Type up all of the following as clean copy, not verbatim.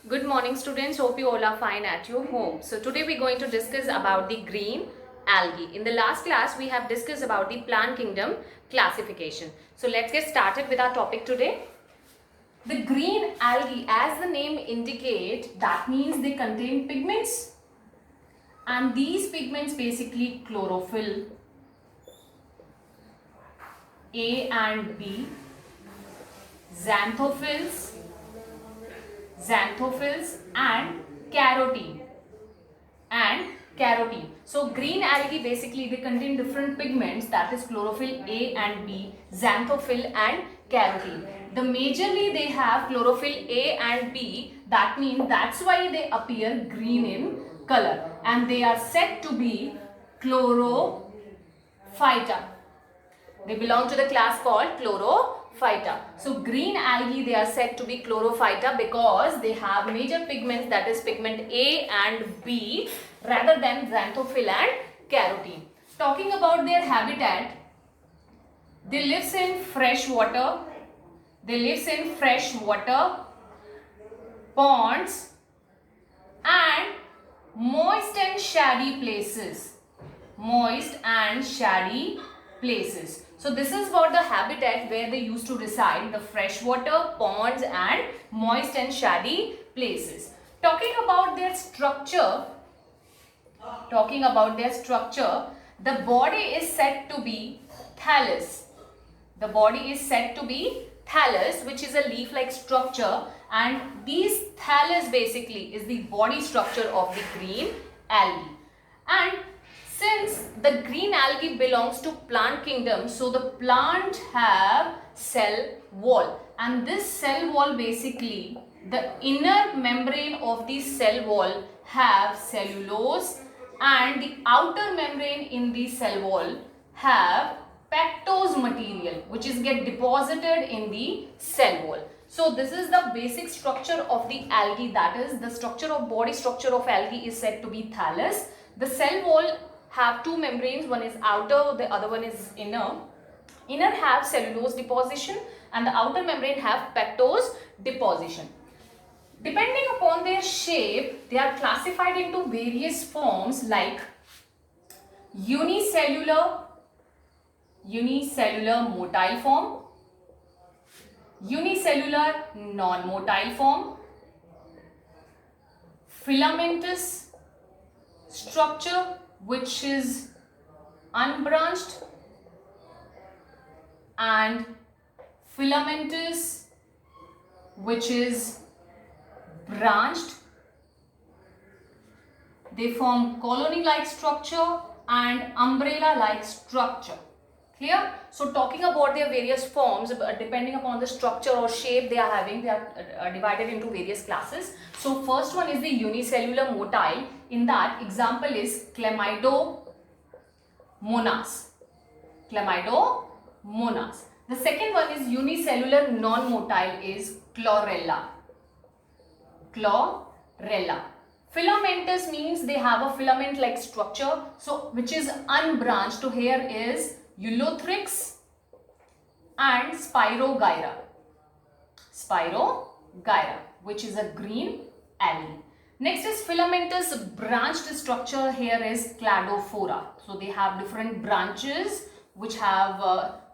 Good morning students, hope you all are fine at your home. So today we're going to discuss about the green algae. In the last class we have discussed about the plant kingdom classification. So let's get started with our topic today. The green algae, as the name indicate, that means they contain pigments, and these pigments basically chlorophyll A and B, xanthophylls and carotene. So green algae basically they contain different pigments, that is chlorophyll A and B, xanthophylls and carotene. The majorly they have chlorophyll A and B, that means that's why they appear green in color, and they are said to be chlorophyta. They belong to the class called chlorophyta. So green algae, they are said to be chlorophyta because they have major pigments, that is pigment A and B, rather than xanthophylls and carotene. Talking about their habitat, they live in fresh water. Ponds and moist and shady places. So this is what the habitat where they used to reside, the freshwater, ponds and moist and shady places. Talking about their structure, the body is said to be thallus. Which is a leaf-like structure, and these thallus basically is the body structure of the green algae. And since the green algae belongs to plant kingdom, so the plant have cell wall, and this cell wall basically, the inner membrane of the cell wall have cellulose, and the outer membrane in the cell wall have pectose material, which is get deposited in the cell wall. So this is the basic structure of the algae, that is the body structure of algae is said to be thallus. The cell wall have two membranes, one is outer, the other one is inner. Inner have cellulose deposition and the outer membrane have pectose deposition. Depending upon their shape, they are classified into various forms like unicellular motile form, unicellular non-motile form, filamentous structure which is unbranched, and filamentous which is branched. They form colony-like structure and umbrella-like structure. Clear? So talking about their various forms, depending upon the structure or shape they are having, they are divided into various classes. So first one is the unicellular motile. In that, example is Chlamydomonas. The second one is unicellular non-motile is Chlorella. Filamentous means they have a filament like structure, so which is unbranched. So here is Ulothrix and Spirogyra, which is a green algae. Next is filamentous branched structure. Here is Cladophora. So they have different branches which have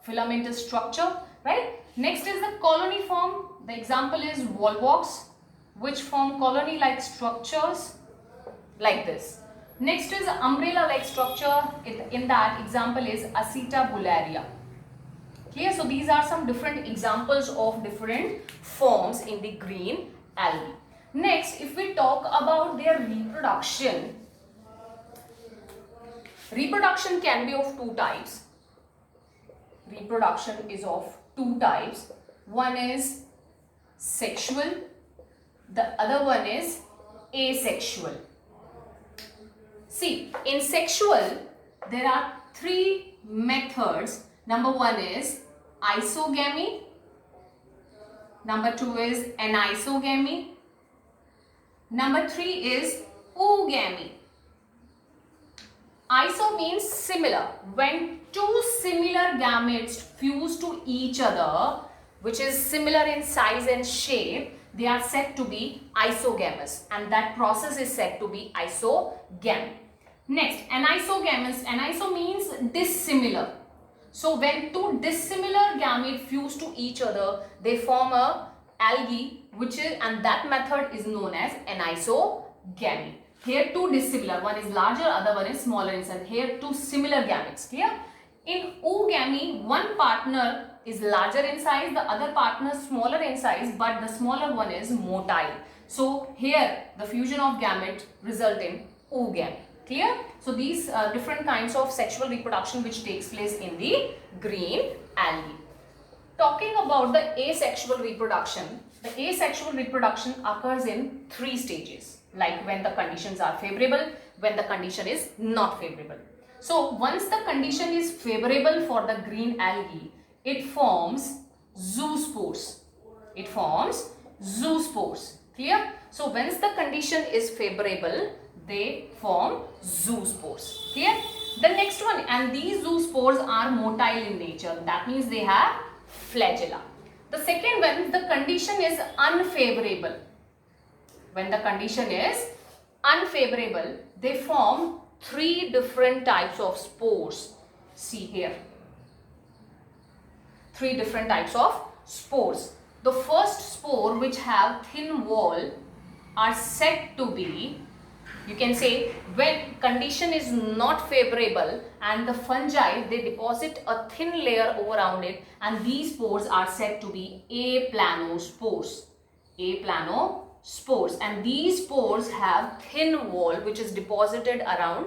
filamentous structure, right? Next is the colony form. The example is Volvox, which form colony-like structures like this. Next is umbrella-like structure. In that, example is Acetabularia. Clear? So these are some different examples of different forms in the green algae. Next, if we talk about their reproduction can be of two types. Reproduction is of two types. One is sexual, the other one is asexual. See, in sexual, there are three methods. Number one is isogamy. Number two is anisogamy. Number three is oogamy. Iso means similar. When two similar gametes fuse to each other, which is similar in size and shape, they are said to be isogamous, and that process is said to be isogamy. Next, anisogamous. Aniso means dissimilar. So when two dissimilar gametes fuse to each other, they form a algae, and that method is known as anisogamy. Here two dissimilar, one is larger, other one is smaller in size. Here two similar gametes. Clear? In oogamy, one partner is larger in size, the other partner smaller in size, but the smaller one is motile. So here the fusion of gametes result in oogamy. Clear? So these different kinds of sexual reproduction which takes place in the green algae. Talking about the asexual reproduction, the asexual reproduction occurs in 3 stages, like when the conditions are favorable, when the condition is not favorable. So once the condition is favorable for the green algae, it forms zoospores. It forms zoospores. Clear? So once the condition is favorable, they form zoospores. Clear? The next one, and these zoospores are motile in nature. That means they have flagella. The second one, the condition is unfavorable. When the condition is unfavorable, they form 3 different types of spores. See here. 3 different types of spores. The first spore, which have thin wall, are said to be, you can say, when condition is not favorable and the fungi, they deposit a thin layer around it, and these spores are said to be aplanospores. Aplanospores, and these spores have thin wall which is deposited around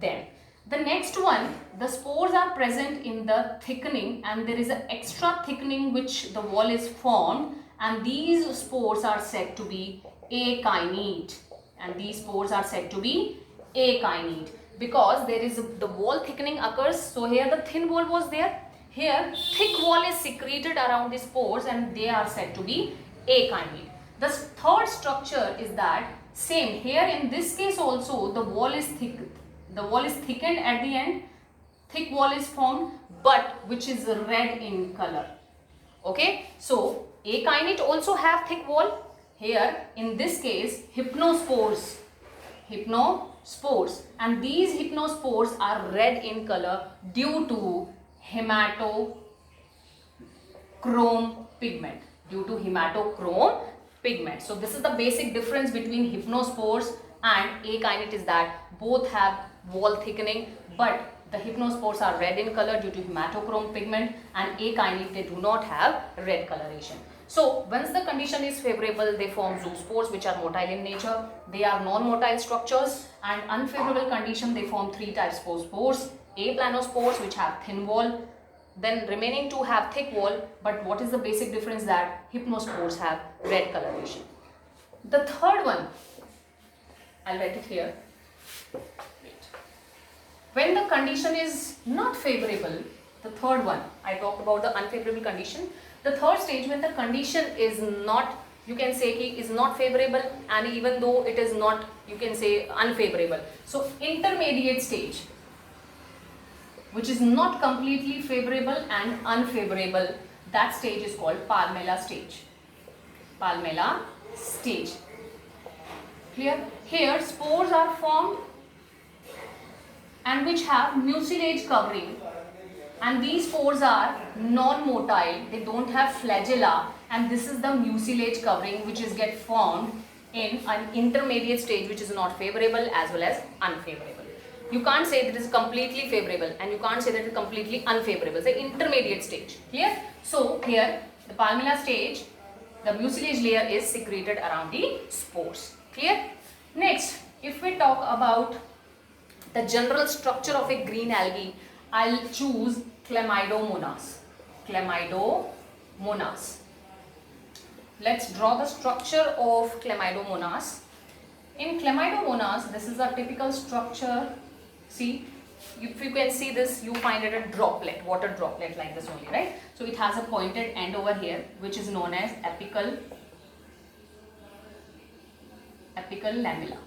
them. The next one, the spores are present in the thickening, and there is an extra thickening which the wall is formed, and these spores are said to be akineate. And these spores are said to be akineate because there is the wall thickening occurs. So here the thin wall was there. Here thick wall is secreted around the spores, and they are said to be akineate. The third structure is that same here in this case also the wall is thick. The wall is thickened at the end. Thick wall is formed, but which is red in color. Okay, so akineate also have thick wall. Here in this case hypnospores, and these hypnospores are red in color due to hematochrome pigment. So this is the basic difference between hypnospores and akineate, is that both have wall thickening, but the hypnospores are red in color due to hematochrome pigment, and akineate, they do not have red coloration. So once the condition is favorable, they form zoospores which are motile in nature. They are non-motile structures, and unfavorable condition, they form 3 types of spores. Aplanospores which have thin wall, then remaining 2 have thick wall, but what is the basic difference? That hypnospores have red coloration. The third one, I'll write it here. When the condition is not favorable, the third one, I talked about the unfavorable condition. The third stage, when the condition is not, you can say is not favorable, and even though it is not, you can say unfavorable. So intermediate stage, which is not completely favorable and unfavorable, that stage is called Palmella stage. Clear? Here spores are formed and which have mucilage covering, and these spores are non-motile, they don't have flagella, and this is the mucilage covering which is get formed in an intermediate stage which is not favorable as well as unfavorable. You can't say that it is completely favorable and you can't say that it is completely unfavorable. It's an intermediate stage. Clear? So here the Palmella stage, the mucilage layer is secreted around the spores. Clear? Next, if we talk about the general structure of a green algae, I'll choose Chlamydomonas. Let's draw the structure of Chlamydomonas. In Chlamydomonas, this is a typical structure. See, if you can see this, you find it a droplet, water droplet like this only, right? So it has a pointed end over here, which is known as apical lamella.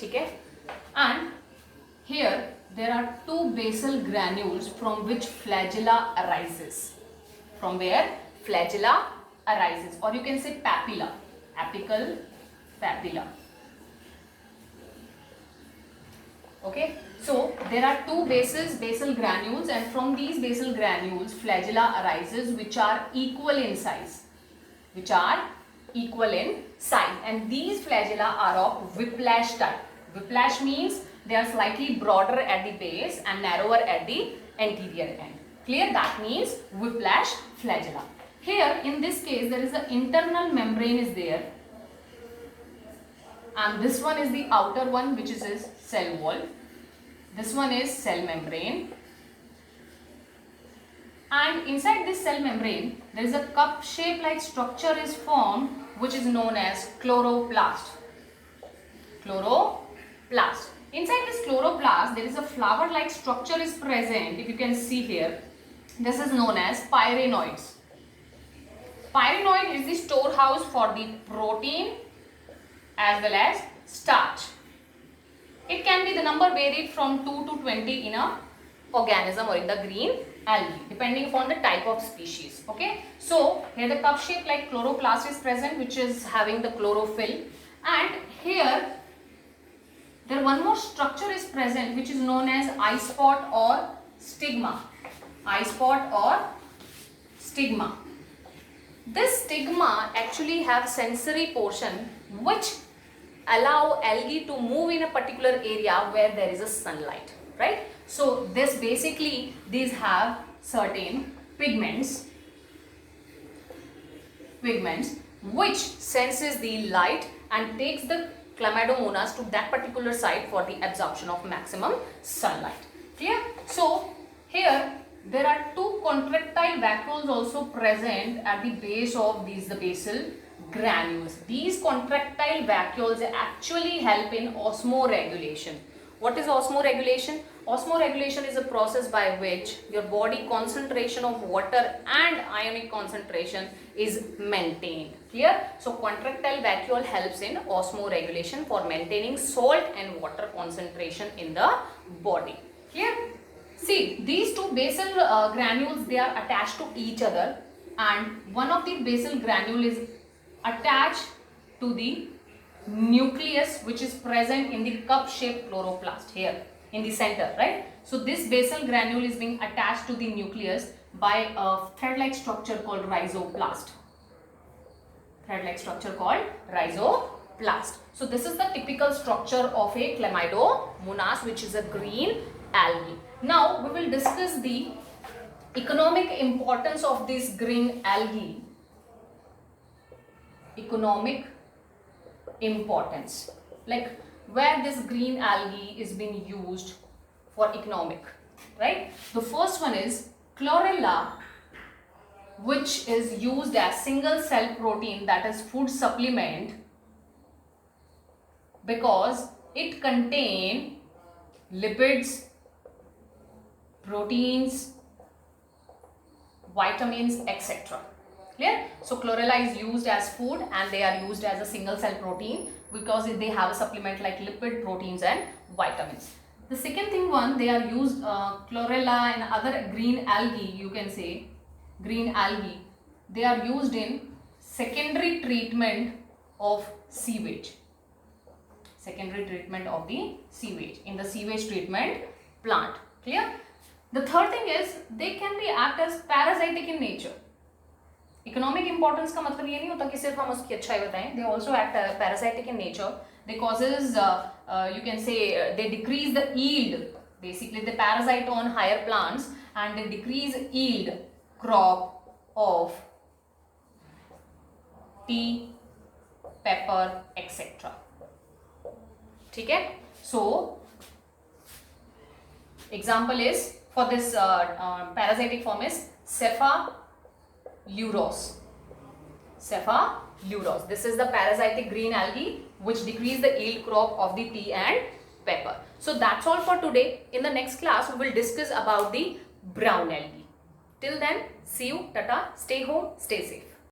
Okay? And here there are 2 basal granules from which flagella arises. From where flagella arises, or you can say papilla, apical papilla. Okay, so there are two basal granules, and from these basal granules flagella arises, which are equal in size, and these flagella are of whiplash type. Whiplash means they are slightly broader at the base and narrower at the anterior end. Clear? That means whiplash flagella. Here in this case there is an internal membrane is there, and this one is the outer one, which is his cell wall. This one is cell membrane, and inside this cell membrane there is a cup shape like structure is formed, which is known as chloroplast. Chloroplast. Inside this chloroplast there is a flower like structure is present. If you can see here, this is known as pyrenoids. Pyrenoid is the storehouse for the protein as well as starch. It can be the number varied from 2 to 20 in a organism or in the green algae, depending upon the type of species. Okay, so here the cup shape like chloroplast is present, which is having the chlorophyll, and here there one more structure is present, which is known as eye spot or stigma. Eye spot or stigma. This stigma actually have sensory portion which allow algae to move in a particular area where there is a sunlight, right? So this basically, these have certain pigments which senses the light and takes the Chlamydomonas to that particular site for the absorption of maximum sunlight. Clear? So here there are two contractile vacuoles also present at the base of these, the basal granules. These contractile vacuoles actually help in osmoregulation. What is osmoregulation? Osmoregulation is a process by which your body concentration of water and ionic concentration is maintained. Clear? So contractile vacuole helps in osmoregulation for maintaining salt and water concentration in the body. Clear? See, these two basal granules, they are attached to each other, and one of the basal granule is attached to the nucleus, which is present in the cup shaped chloroplast here in the center, right? So this basal granule is being attached to the nucleus by a thread like structure called rhizoplast. So this is the typical structure of a Chlamydomonas, which is a green algae. Now we will discuss the economic importance of this green algae. Economic importance, like where this green algae is being used for economic, right? The first one is chlorella, which is used as single cell protein, that is food supplement, because it contains lipids, proteins, vitamins, etc. Clear? So chlorella is used as food and they are used as a single cell protein because they have a supplement like lipid, proteins and vitamins. The second thing one, they are used chlorella and other green algae, you can say green algae, they are used in secondary treatment of sewage. Secondary treatment of the sewage, in the sewage treatment plant. Clear? The third thing is they can be act as parasitic in nature. Economic importance का मतलब ये नहीं होता कि सिर्फ हम उसकी अच्छाई बताएं. They also act parasitic in nature. They causes you can say they decrease the yield. Basically they parasite on higher plants and they decrease yield crop of tea, pepper, etc. ठीक है? So example is for this parasitic form is Cephalourus. Cephalourus. This is the parasitic green algae which decrease the yield crop of the tea and pepper. So that's all for today. In the next class we will discuss about the brown algae. Till then, see you. Tata. Stay home. Stay safe.